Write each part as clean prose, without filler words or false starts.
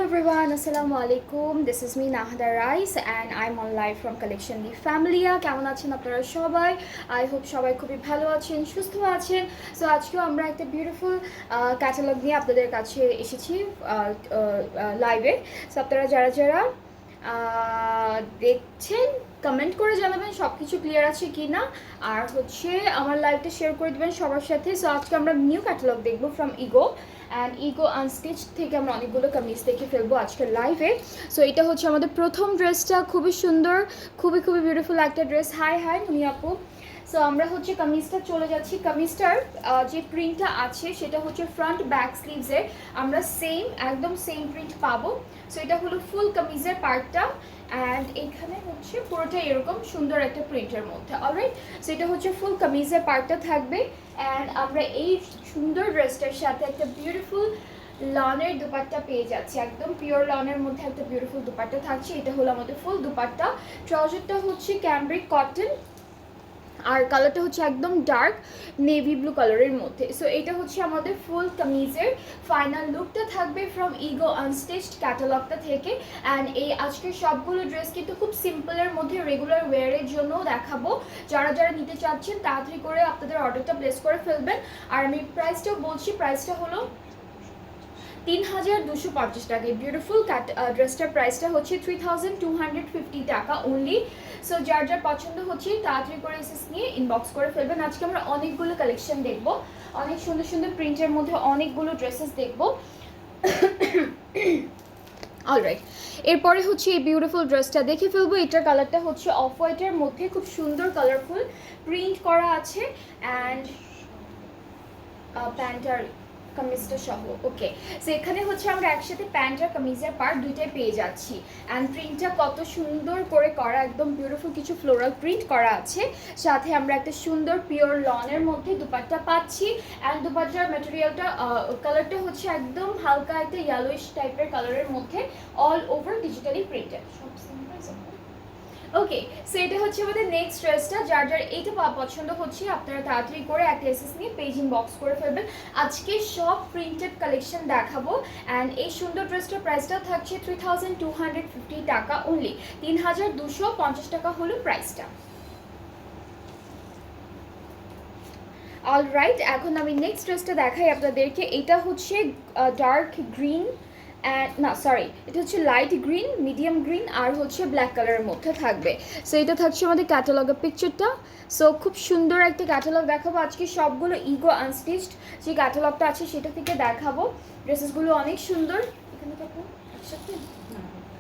everyone, Assalamu alaikum. This is me Nahada Rais and I'm on live from Collection the Familia. কেমন আছেন আপনারা সবাই? I hope সবাই খুবই ভালো আছেন, সুস্থ আছেন। সো আজকেও আমরা একটা বিউটিফুল ক্যাটালগ নিয়ে আপনাদের কাছে এসেছি লাইভে। সো আপনারা যারা যারা দেখছেন কমেন্ট করে জানাবেন সব কিছু ক্লিয়ার আছে কি না, আর হচ্ছে আমার লাইভটা শেয়ার করে দেবেন সবার সাথে। সো আজকে আমরা নিউ ক্যাটালগ দেখবো from ego and ego unstitch থেকে আমরা অনেকগুলো কামিজ দেখে ফেলবো আজকের লাইভে। সো এটা হচ্ছে আমাদের প্রথম ড্রেসটা, খুবই সুন্দর, খুবই বিউটিফুল একটা ড্রেস। হাই নুনি আপু। সো আমরা হচ্ছে কামিজটা চলে যাচ্ছি। কামিজটার যে প্রিন্টটা আছে সেটা হচ্ছে ফ্রন্ট ব্যাক স্লিভসের আমরা একদম সেম প্রিন্ট পাবো। সো এটা হলো ফুল কামিজের পার্টটা অ্যান্ড এখানে হচ্ছে পুরোটা এরকম সুন্দর একটা প্রিন্টের মধ্যে। অলরাইট, সো এটা হচ্ছে ফুল কামিজের পার্টটা থাকবে অ্যান্ড আমরা এই সুন্দর ড্রেসটার সাথে একটা বিউটিফুল লনের দুপাট্টা পেয়ে যাচ্ছি। একদম পিওর লনের মধ্যে একটা বিউটিফুল দুপাট্টা থাকছে। এটা হলো আমাদের ফুল দুপাট্টা। ট্রাউজারটা হচ্ছে ক্যামব্রিক কটন আর কালারটা হচ্ছে একদম ডার্ক নেভি ব্লু কালারের মধ্যে। সো এটা হচ্ছে আমাদের ফুল কামিজের ফাইনাল লুকটা থাকবে ফ্রম ইগো আনস্টিচড ক্যাটালগটা থেকে। অ্যান্ড এই আজকের সবগুলো ড্রেস কিন্তু খুব সিম্পলের মধ্যে রেগুলার ওয়ারের জন্য দেখাবো। যারা যারা নিতে চাচ্ছেন তাড়াতাড়ি করে আপনাদের অর্ডারটা প্লেস করে ফেলবেন। আর আমি প্রাইসটাও বলছি, প্রাইসটা হলো ৩,২৫০ টাকা। বিউটিফুল ড্রেসটার প্রাইসটা হচ্ছে 3,250 টাকা অনলি। সো যার যার পছন্দ হচ্ছে তাড়াতাড়ি করে এসএস নিয়ে ইনবক্স করে ফেলবেন। আজকে আমরা অনেকগুলো কালেকশন দেখবো, অনেক সুন্দর সুন্দর প্রিন্টের মধ্যে অনেকগুলো ড্রেসেস দেখবো। অলরাইট, এরপরে হচ্ছে এই বিউটিফুল ড্রেসটা দেখে ফেলবো। এটার কালারটা হচ্ছে অফ হোয়াইটের মধ্যে খুব সুন্দর কালারফুল প্রিন্ট করা আছে অ্যান্ড প্যান্টার কামিজটা সহ। ওকে, সো এখানে হচ্ছে আমরা একসাথে প্যান্ট আর কামিজের পার্ট দুইটাই পেয়ে যাচ্ছি। অ্যান্ড প্রিন্টটা কত সুন্দর করে করা, একদম বিউটিফুল কিছু ফ্লোরাল প্রিন্ট করা আছে। সাথে আমরা একটা সুন্দর পিওর লনের মধ্যে দুপাট্টা পাচ্ছি। অ্যান্ড দুপাট্টার ম্যাটেরিয়ালটা কালারটা হচ্ছে একদম হালকা একটা ইয়েলোইশ টাইপের কালারের মধ্যে অল ওভার ডিজিটালি প্রিন্টেড। ওকে, সো এটা হচ্ছে আমাদের নেক্সট ড্রেসটা। যার যার এইটা পছন্দ হচ্ছে আপনারা তাড়াতাড়ি করে একটা এসএস নিয়ে পেজ ইনবক্স করে ফেলবেন। আজকে সব প্রিন্টেড কালেকশন দেখাবো অ্যান্ড এই সুন্দর ড্রেসটার প্রাইসটা থাকছে 3,250 টাকা অনলি। 3,250 টাকা হলো প্রাইসটা। অলরাইট, এখন আমি নেক্সট ড্রেসটা দেখাই আপনাদেরকে। এটা হচ্ছে ডার্ক গ্রিন না সরি, এটা হচ্ছে লাইট গ্রিন, মিডিয়াম গ্রিন আর হচ্ছে ব্ল্যাক কালারের মধ্যে থাকবে। সো এটা থাকছে আমাদের ক্যাটালগের পিকচারটা। সো খুব সুন্দর একটা ক্যাটালগ দেখাবো আজকে, সবগুলো ইগো আনস্টিচড যে ক্যাটালগটা আছে সেটা থেকে দেখাবো। ড্রেসেসগুলো অনেক সুন্দর। এখানে থাকবো একসাথে।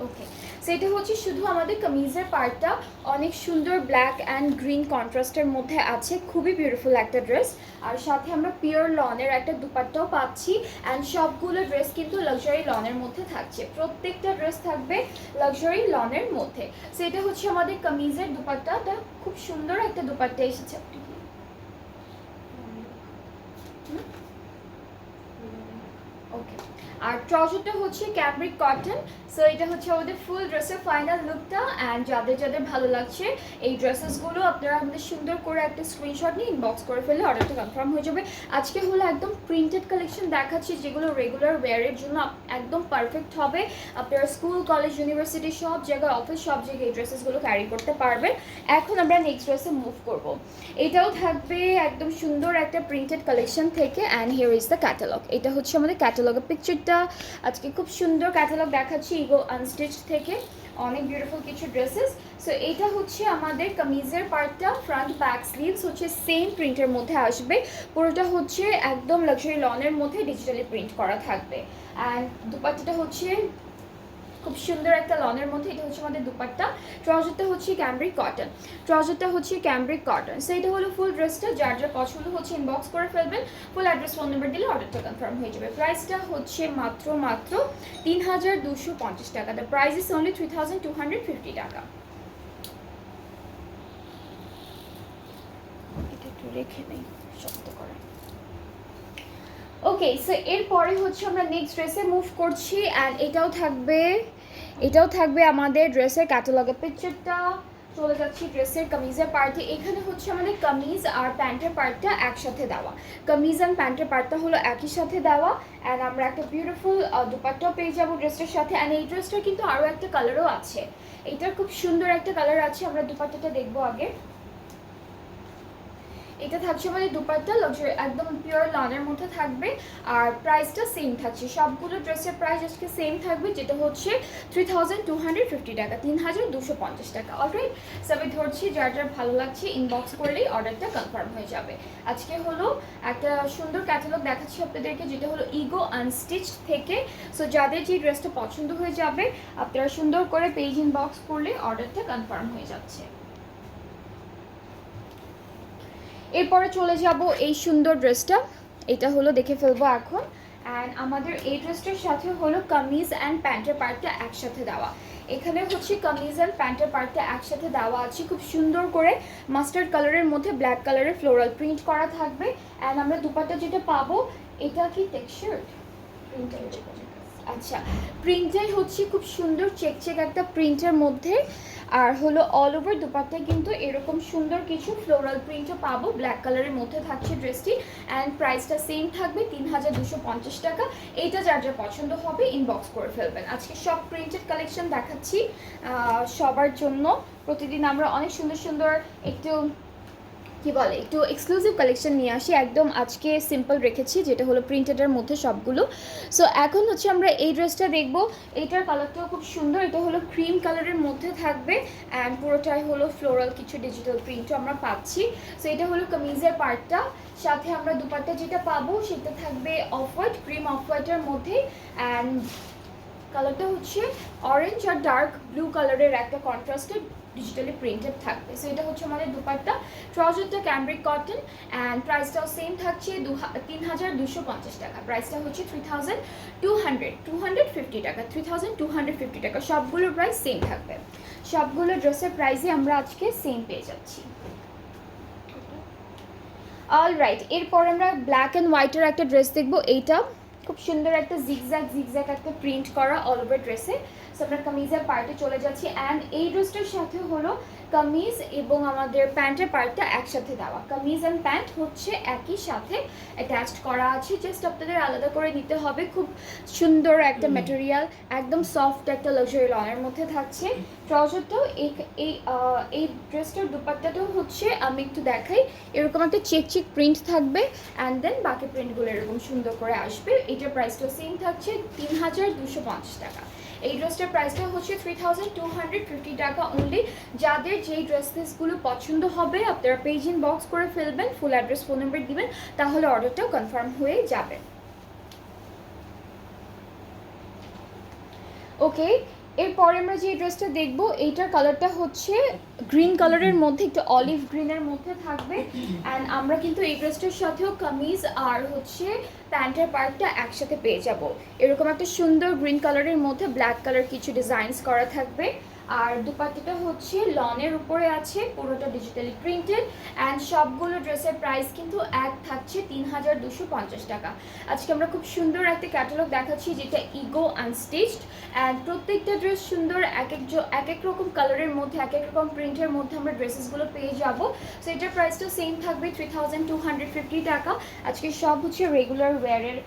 ওকে, সো এটা হচ্ছে শুধু আমাদের কামিজের পার্টটা অনেক সুন্দর ব্ল্যাক অ্যান্ড গ্রিন কন্ট্রাস্টের মধ্যে আছে। খুবই বিউটিফুল একটা ড্রেস। আর সাথে আমরা পিওর লনের একটা দুপাট্টাও পাচ্ছি অ্যান্ড সবগুলো ড্রেস কিন্তু লাক্সারি লনের মধ্যে থাকছে। প্রত্যেকটা ড্রেস থাকবে লাক্সারি লনের মধ্যে। সো এটা হচ্ছে আমাদের কামিজের দুপাট্টাটা, খুব সুন্দর একটা দুপাট্টা এসেছে। ওকে, আর ট্রাউজারটা হচ্ছে ক্যামব্রিক কটন। সো এটা হচ্ছে আমাদের ফুল ড্রেসের ফাইনাল লুকটা অ্যান্ড যাদের যাদের ভালো লাগছে এই ড্রেসেসগুলো আপনারা আমাদের সুন্দর করে একটা স্ক্রিনশট নিয়ে ইনবক্স করে ফেললে অর্ডারটা কনফার্ম হয়ে যাবে। আজকে হলো একদম প্রিন্টেড কালেকশন দেখাচ্ছি যেগুলো রেগুলার ওয়্যারের জন্য একদম পারফেক্ট হবে। আপনারা স্কুল, কলেজ, ইউনিভার্সিটি সব জায়গায়, অফিস সব জায়গায় এই ড্রেসেসগুলো ক্যারি করতে পারবেন। এখন আমরা নেক্সট ড্রেসে মুভ করব। এটাও থাকবে একদম সুন্দর একটা প্রিন্টেড কালেকশন থেকে and here is the catalogue. এটা হচ্ছে আমাদের ক্যাটালগের পিকচারটা। আজকে খুব সুন্দর ক্যাটালগ দেখাচ্ছি ইগো আনস্টিচড থেকে, অনেক বিউটিফুল কিছু ড্রেসেস। সো এটা হচ্ছে আমাদের কামিজের পার্টটা, ফ্রন্ট ব্যাক স্লিভস হচ্ছে সেম প্রিন্টের মধ্যে আসবে। পুরোটা হচ্ছে একদম লাক্সারি লনের মধ্যে ডিজিটালি প্রিন্ট করা থাকবে। অ্যান্ড দুপাট্টাটা হচ্ছে খুব সুন্দর একটা লনের মধ্যে। এটা হচ্ছে আমাদের দুপাট্টা। ট্রাউজারটা হচ্ছে ক্যামব্রিক কটন, সো এটা হলো ফুল ড্রেসটা। যার যার পছন্দ হচ্ছে ইনবক্স করে ফেলবেন। ফুল অ্যাড্রেস, ফোন নাম্বার দিলে অর্ডারটা কনফার্ম হয়ে যাবে। প্রাইসটা হচ্ছে মাত্র 3,250 টাকা। দ্য প্রাইস ইজ অনলি 3,250 টাকা। এটা একটু রেখে নেই শক্ত করে। ওকে, সো এরপরে হচ্ছে আমরা নেক্সট ড্রেসে মুভ করছি অ্যান্ড এটাও থাকবে আমাদের ড্রেসের ক্যাটালগের পিকচারটা। চলে যাচ্ছি ড্রেসের কামিজের পার্টে। এখানে হচ্ছে আমাদের কামিজ আর প্যান্টের পার্টটা একসাথে দেওয়া, কামিজ অ্যান্ড প্যান্টের পার্টটা হলো একই সাথে দেওয়া। অ্যান্ড আমরা একটা বিউটিফুল দুপাট্টাও পেয়ে যাবো ড্রেসটার সাথে। অ্যান্ড এই ড্রেসটার কিন্তু আরও একটা কালারও আছে, এইটার খুব সুন্দর একটা কালার আছে। আমরা দুপাট্টাটা দেখবো আগে। এটা থাকছে আমাদের দুপাট্টা লাক্সারি একদম পিওর লনের মধ্যে থাকবে। আর প্রাইসটা সেম থাকছে, সবগুলো ড্রেসের প্রাইস আজকে সেম থাকবে, যেটা হচ্ছে 3250 টাকা, 3250 টাকা। অলরাইট, সবে ধরছি, যার যার ভালো লাগছে ইনবক্স করলেই অর্ডারটা কনফার্ম হয়ে যাবে। আজকে হলো একটা সুন্দর ক্যাটালগ দেখাচ্ছি আপনাদেরকে, যেটা হলো ইগো আনস্টিচ থেকে। সো যাদের যে ড্রেসটা পছন্দ হয়ে যাবে আপনারা সুন্দর করে পেজ ইনবক্স করলে অর্ডারটা কনফার্ম হয়ে যাচ্ছে। এরপরে চলে যাব এই সুন্দর ড্রেসটা, এটা হলো দেখে ফেলবো এখন। অ্যান্ড আমাদের এই ড্রেসটার সাথে হলো কামিজ অ্যান্ড প্যান্টের পার্টটা একসাথে দেওয়া। এখানে হচ্ছে কামিজ অ্যান্ড প্যান্টের পার্টটা একসাথে দেওয়া আছে, খুব সুন্দর করে মাস্টার্ড কালারের মধ্যে ব্ল্যাক কালারের ফ্লোরাল প্রিন্ট করা থাকবে। অ্যান্ড আমরা দুপাট্টা যেটা পাবো, এটা কি টেক্সচার আচ্ছা, প্রিন্টটাই হচ্ছে খুব সুন্দর চেক চেক একটা প্রিন্টের মধ্যে। আর হলো অল ওভার দুপাট্টায় কিন্তু এরকম সুন্দর কিছু ফ্লোরাল প্রিন্টও পাবো, ব্ল্যাক কালারের মধ্যে থাকছে ড্রেসটি। অ্যান্ড প্রাইসটা সেম থাকবে 3250 টাকা। এইটা যার যার পছন্দ হবে ইনবক্স করে ফেলবেন। আজকে সব প্রিন্টেড কালেকশন দেখাচ্ছি সবার জন্য। প্রতিদিন আমরা অনেক সুন্দর সুন্দর একটু কি বলে একটু এক্সক্লুসিভ কালেকশন নিয়ে আসি, একদম আজকে সিম্পল রেখেছি, যেটা হলো প্রিন্টেডের মধ্যে সবগুলো। সো এখন হচ্ছে আমরা এই ড্রেসটা দেখবো। এইটার কালারটাও খুব সুন্দর, এটা হলো ক্রিম কালারের মধ্যে থাকবে। অ্যান্ড পুরোটাই হলো ফ্লোরাল কিছু ডিজিটাল প্রিন্টও আমরা পাচ্ছি। সো এটা হলো কামিজের পার্টটা, সাথে আমরা দুপাট্টা যেটা পাবো সেটা থাকবে অফ হোয়াইট, ক্রিম অফ হোয়াইটের মধ্যে। অ্যান্ড কালারটা হচ্ছে অরেঞ্জ আর ডার্ক ব্লু কালারের একটা কন্ট্রাস্টেড ডিজিটালি প্রিন্টেড থাকবে। সো এটা হচ্ছে আমাদের দুপাট্টা। ট্রাউজারটা ক্যামব্রিক কটন। অ্যান্ড প্রাইসটাও সেম থাকছে 3250 টাকা। প্রাইসটা হচ্ছে 3250 টাকা, 3250 টাকা। সবগুলোর প্রাইস সেম থাকবে, সবগুলো ড্রেসের প্রাইসই আমরা আজকে সেম পেয়ে যাচ্ছি। অলরাইট, এরপর আমরা ব্ল্যাক অ্যান্ড হোয়াইটের একটা ড্রেস দেখবো। এইটা খুব সুন্দর একটা জিগজ্যাগ একটা প্রিন্ট করা অল ওভার ড্রেসে। সো আমরা কামিজের পার্টে চলে যাচ্ছি। অ্যান্ড এই ড্রেসটার সাথে হলো কামিজ এবং আমাদের প্যান্টের পার্টটা একসাথে দেওয়া। কামিজ অ্যান্ড প্যান্ট হচ্ছে একই সাথে অ্যাটাচড করা আছে, জাস্ট আপনাদের আলাদা করে নিতে হবে। খুব সুন্দর একটা ম্যাটেরিয়াল, একদম সফট একটা লাক্সারি লনের মধ্যে থাকছে। ট্রাউজারটাও এই ড্রেসটার দুপাট্টাটাও হচ্ছে আমি একটু দেখাই, এরকম একটা চেক চেক প্রিন্ট থাকবে। অ্যান্ড দেন বাকি প্রিন্টগুলো এরকম সুন্দর করে আসবে। এইটার প্রাইসটাও সেম থাকছে 3250 টাকা। এই ড্রেসটার প্রাইসটা হচ্ছে 3250 টাকা অনলি। যাদের যেই ড্রেসগুলো পছন্দ হবে আপনারা পেজ ইনবক্স করে ফেলবেন, ফুল অ্যাড্রেস ফোন নাম্বার দিবেন, তাহলে অর্ডারটাও কনফার্ম হয়ে যাবে। ওকে, এরপরে আমরা যে ড্রেসটা দেখবো, এইটার কালারটা হচ্ছে গ্রিন কালারের মধ্যে, একটু অলিভ গ্রিনের মধ্যে থাকবে। অ্যান্ড আমরা কিন্তু এই ড্রেসটার সাথেও কামিজ আর হচ্ছে প্যান্টের পার্টটা একসাথে পেয়ে যাব। এরকম একটা সুন্দর গ্রিন কালারের মধ্যে ব্ল্যাক কালার কিছু ডিজাইনস করা থাকবে। আর দুপাট্টাটা হচ্ছে লনের উপরে আছে, পুরোটা ডিজিটালি প্রিন্টেড। অ্যান্ড সবগুলো ড্রেসের প্রাইস কিন্তু এক থাকছে 3250 টাকা। আজকে আমরা খুব সুন্দর একটা ক্যাটালগ দেখাচ্ছি, যেটা ইগো আনস্টিচড। অ্যান্ড প্রত্যেকটা ড্রেস সুন্দর, এক এক রকম কালারের মধ্যে, এক এক রকম প্রিন্টের মধ্যে আমরা ড্রেসেসগুলো পেয়ে যাব। সো এটার প্রাইসটা সেম থাকবে 3250 টাকা। আজকে সব হচ্ছে রেগুলার ওয়্যারের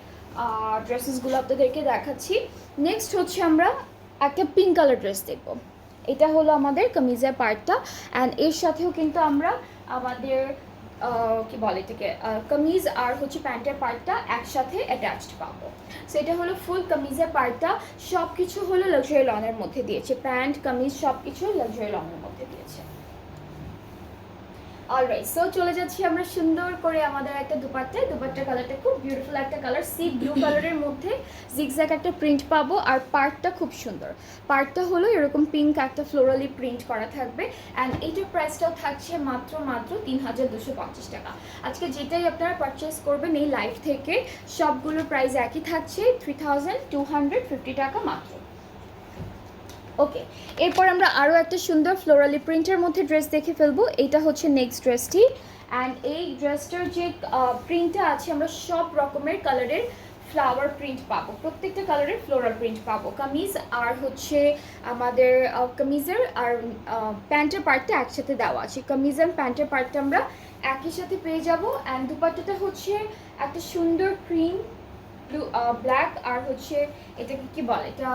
ড্রেসেসগুলো আপনাদেরকে দেখাচ্ছি। নেক্সট হচ্ছে আমরা একটা পিঙ্ক কালার ড্রেস দেখবো। এটা হলো আমাদের কামিজের পার্টটা। অ্যান্ড এর সাথেও কিন্তু আমরা আমাদের কি বলে এটাকে কামিজ আর হচ্ছে প্যান্টের পার্টটা একসাথে অ্যাটাচড পাবো। সো এটা হলো ফুল কামিজের পার্টটা, সব কিছু হলো লাক্সারি লনের মধ্যে দিয়েছে, প্যান্ট কামিজ সব কিছু লাক্সারি লনের মধ্যে দিয়েছে। অলরাইট, সো চলে যাচ্ছি আমরা সুন্দর করে আমাদের একটা দুপাট্টার কালারটা খুব বিউটিফুল একটা কালার, সি ব্লু কালারের মধ্যে জিগজ্যাগ একটা প্রিন্ট পাবো। আর পার্টটা খুব সুন্দর, পার্টটা হলো এরকম পিঙ্ক একটা ফ্লোরালি প্রিন্ট করা থাকবে। অ্যান্ড এইটার প্রাইসটাও থাকছে মাত্র 3250 টাকা। আজকে যেটাই আপনারা পারচেস করবেন এই লাইভ থেকে সবগুলোর প্রাইস একই থাকছে 3250 টাকা মাত্র। ওকে, এরপর আমরা আরও একটা সুন্দর ফ্লোরালি প্রিন্টের মধ্যে ড্রেস দেখে ফেলবো। এটা হচ্ছে নেক্সট ড্রেসটি। অ্যান্ড এই ড্রেসটার যে প্রিন্টটা আছে, আমরা সব রকমের কালারের ফ্লাওয়ার প্রিন্ট পাবো, প্রত্যেকটা কালারের ফ্লোরাল প্রিন্ট পাবো। কামিজ আর হচ্ছে আমাদের কামিজের আর প্যান্টের পার্টটা একসাথে দেওয়া আছে। কামিজ আর প্যান্টের পার্টটা আমরা একই সাথে পেয়ে যাবো। অ্যান্ড দুপাট্টাটা হচ্ছে একটা সুন্দর ক্রিম ব্লু ব্ল্যাক আর হচ্ছে এটাকে কি বলে, এটা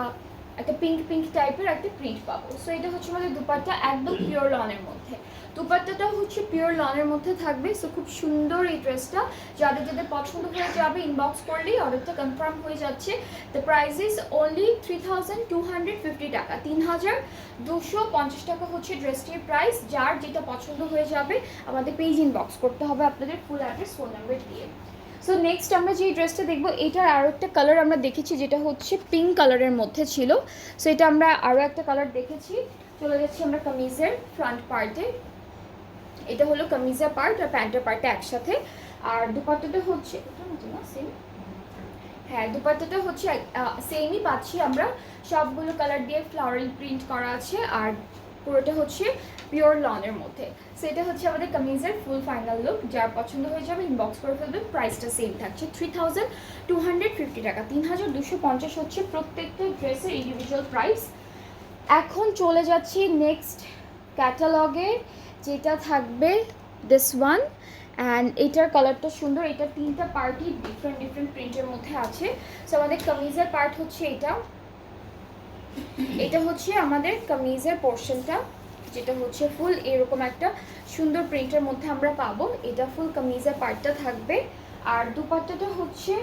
একটা পিঙ্ক পিঙ্ক টাইপের একটা প্রিন্ট পাবো। সো এটা হচ্ছে আমাদের দুপাট্টা একদম পিওর লনের মধ্যে। দুপাট্টাটাও হচ্ছে পিওর লনের মধ্যে থাকবে। সো খুব সুন্দর এই ড্রেসটা, যাদের যাদের পছন্দ হয়ে যাবে ইনবক্স করলেই অর্ডারটা কনফার্ম হয়ে যাচ্ছে। দ্য প্রাইস ইজ অনলি 3250 টাকা, 3250 টাকা হচ্ছে ড্রেসটির প্রাইস। যার যেটা পছন্দ হয়ে যাবে আমাদের পেজ ইনবক্স করতে হবে আপনাদের ফুল অ্যাড্রেস ফোন নাম্বার দিয়ে। সো নেক্সট আমরা যে ড্রেসটা দেখবো, এটার আরও একটা কালার আমরা দেখেছি যেটা হচ্ছে পিঙ্ক কালারের মধ্যে ছিল। সো এটা আমরা আরও একটা কালার দেখেছি। চলে যাচ্ছি আমরা কামিজের ফ্রন্ট পার্টে। এটা হলো কামিজের পার্ট আর প্যান্টের পার্টটা একসাথে। আর দুপাট্টাটা হচ্ছে সেম, হ্যাঁ দুপাট্টাটা হচ্ছে সেমই পাচ্ছি আমরা, সবগুলো কালার দিয়ে ফ্লাওয়ারাল প্রিন্ট করা আছে আর পুরোটা হচ্ছে পিওর লনের মধ্যে। সেটা হচ্ছে আমাদের কামিজের ফুল ফাইনাল লুক। যার পছন্দ হয়ে যাবে ইনবক্স করে ফেলবেন। প্রাইসটা সেম থাকছে 3250 টাকা, 3250 হচ্ছে প্রত্যেকটা ড্রেসের ইন্ডিভিজুয়াল প্রাইস। এখন চলে যাচ্ছি নেক্সট ক্যাটালগে, যেটা থাকবে দিস ওয়ান। অ্যান্ড এটার কালারটা সুন্দর, এটা তিনটা পার্টই ডিফারেন্ট ডিফারেন্ট প্রিন্টের মধ্যে আছে। সো আমাদের কামিজের পার্ট হচ্ছে এটা হচ্ছে আমাদের কামিজের পোর্শনটা, যেটা হচ্ছে ফুল এরকম একটা সুন্দর প্রিন্টের মধ্যে আমরা পাবো। এটা ফুল কামিজের পার্টটা থাকবে। আর দুপাট্টাটা হচ্ছে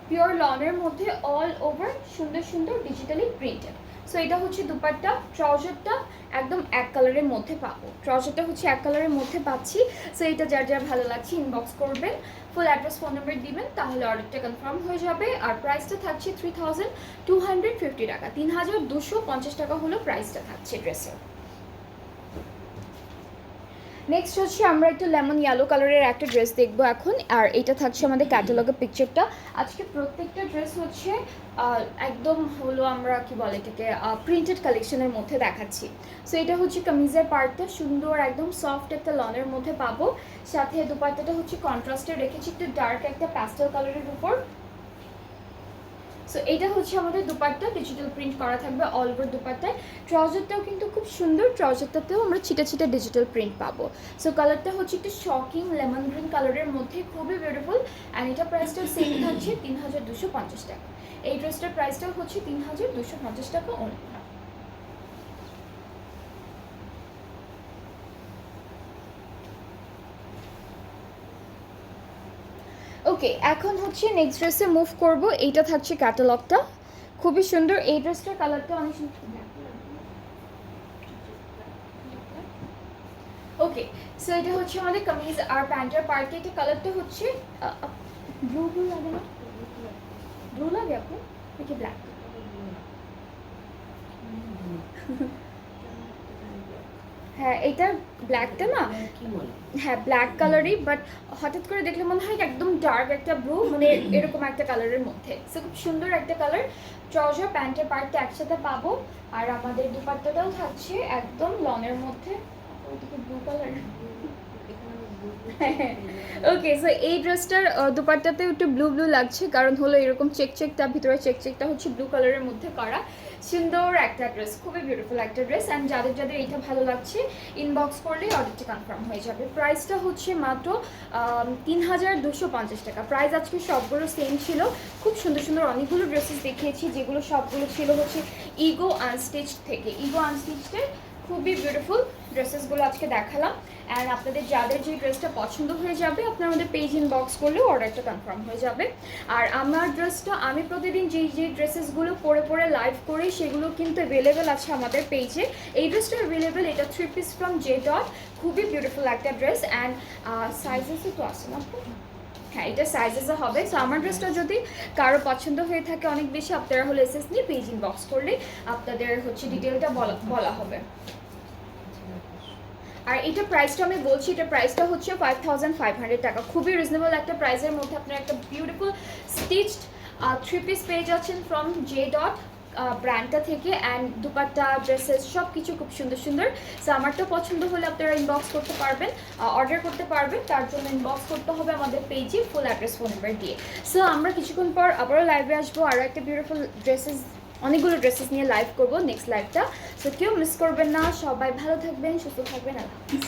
পিওর লনের মধ্যে অল ওভার সুন্দর সুন্দর ডিজিটালি প্রিন্টেড। সো এটা হচ্ছে দুপাট্টা। ট্রাউজারটা একদম এক কালারের মধ্যে পাবো, ট্রাউজারটা হচ্ছে এক কালারের মধ্যে পাচ্ছি। সো এটা যার যার ভালো লাগছে ইনবক্স করবেন, ফুল অ্যাড্রেস ফোন নাম্বার দিবেন, তাহলে অর্ডারটা কনফার্ম হয়ে যাবে। আর প্রাইসটা থাকছে 3250 টাকা, 3250 টাকা হলো প্রাইসটা থাকছে ড্রেসের। নেক্সট হচ্ছে আমরা একটু লেমন ইয়েলো কালারের একটা ড্রেস দেখবো এখন। আর এটা থাকছে আমাদের ক্যাটালগের পিকচারটা। আজকে প্রত্যেকটা ড্রেস হচ্ছে একদম হলো আমরা কি বলে এটাকে প্রিন্টেড কালেকশনের মধ্যে দেখাচ্ছি। সো এটা হচ্ছে কামিজের পার্টটা সুন্দর একদম সফট একটা লনের মধ্যে পাবো। সাথে দুপাট্টাটা হচ্ছে কন্ট্রাস্টে রেখেছি একটু ডার্ক একটা প্যাস্টেল কালারের উপর। সো এটা হচ্ছে আমাদের দুপাট্টা, ডিজিটাল প্রিন্ট করা থাকবে অল ওভার দুপাট্টায়। ট্রাউজারটাও কিন্তু খুব সুন্দর, ট্রাউজারটাতেও আমরা ছিটা ছিটা ডিজিটাল প্রিন্ট পাবো। সো কালারটা হচ্ছে একটু শকিং লেমন গ্রিন কালারের মধ্যে, খুবই বিউটিফুল। অ্যান্ড এটা প্রাইসটা সেম থাকছে 3250 টাকা। এই ড্রেসটার প্রাইসটাও হচ্ছে 3250 টাকা অনলি। ওকে, এখন হচ্ছে নেক্সট ড্রেসে মুভ করব। এইটা থাকছে ক্যাটালগটা, খুবই সুন্দর। এই ড্রেসটার কালারটা অনেক সুন্দর। ওকে, সো এটা হচ্ছে আমাদের কামিজ আর প্যান্টের পার্টে। এটা কালারটা হচ্ছে ব্লু ব্লু লাগে না, ব্লু লাগে আপনার নাকি ব্ল্যাক? হ্যাঁ এটা ব্ল্যাকটা না, হ্যাঁ ব্ল্যাক কালারই, বাট হঠাৎ করে দেখলে মনে হয় একদম ডার্ক একটা ব্লু, মানে এরকম একটা কালারের মধ্যে। সো খুব সুন্দর একটা কালার। ট্রাউজার প্যান্টের পার্টটা একসাথে পাবো। আর আমাদের দুপাট্টাটাও থাকছে একদম লনের মধ্যে, ওইদিকে ব্লু কালার। ওকে, সো এই ড্রেসটার দুপাট্টাতে একটু ব্লু ব্লু লাগছে, কারণ হলো এরকম চেক চেকটা, ভিতরে চেক চেকটা হচ্ছে ব্লু কালারের মধ্যে করা। সুন্দর একটা ড্রেস, খুবই বিউটিফুল একটা ড্রেস। অ্যান্ড যাদের যাদের এইটা ভালো লাগছে ইনবক্স করলেই অর্ডারটি কনফার্ম হয়ে যাবে। প্রাইসটা হচ্ছে মাত্র 3250 টাকা। প্রাইস আজকে সবগুলো সেম ছিল। খুব সুন্দর সুন্দর অনেকগুলো ড্রেসেস দেখিয়েছি, যেগুলো সবগুলো ছিল হচ্ছে ইগো আনস্টিচ থেকে। ইগো আনস্টিচের খুবই বিউটিফুল ড্রেসেসগুলো আজকে দেখালাম। অ্যান্ড আপনাদের যাদের যে ড্রেসটা পছন্দ হয়ে যাবে আপনারা আমাদের পেজ ইনবক্স করলেও অর্ডারটা কনফার্ম হয়ে যাবে। আর আমার ড্রেসটা আমি প্রতিদিন যে ড্রেসেসগুলো পরে পরে লাইভ করি সেগুলো কিন্তু অ্যাভেলেবেল আছে আমাদের পেজে। এই ড্রেসটা অ্যাভেলেবেল, এটা 3 পিস ফ্রম জে ডট, খুবই বিউটিফুল একটা ড্রেস। অ্যান্ড সাইজেসও তো আছে না, হ্যাঁ এটা সাইজেসও হবে। সো আমার ড্রেসটা যদি কারো পছন্দ হয়ে থাকে অনেক বেশি, আপনারা হলে এসএস নিয়ে পেজ ইনবক্স করলে আপনাদের হচ্ছে ডিটেলটা বলা হবে। আর এটা প্রাইসটা আমি বলছি, এটা প্রাইসটা হচ্ছে 5500 টাকা। খুবই রিজনেবল একটা প্রাইসের মধ্যে আপনারা একটা বিউটিফুল স্টিচড 3 পিস পেয়ে যাচ্ছেন ফ্রম জে ডট। ব্র্যান্ডটা থেকে। অ্যান্ড দুপাট্টা, ড্রেসেস সব কিছু খুব সুন্দর সুন্দর। সো আমারটা পছন্দ হলে আপনারা ইনবক্স করতে পারবেন, অর্ডার করতে পারবেন। তার জন্য ইনবক্স করতে হবে আমাদের পেজে ফুল অ্যাড্রেস, ফোন নাম্বার দিয়ে। সো আমরা কিছুক্ষণ পর আবারও লাইভে আসবো, আরও একটা বিউটিফুল অনেকগুলো ড্রেসেস নিয়ে লাইভ করবো নেক্সট লাইভটা। সো কেউ মিস করবেন না, সবাই ভালো থাকবেন, সুস্থ থাকবেন, আল্লাহ হাফিজ।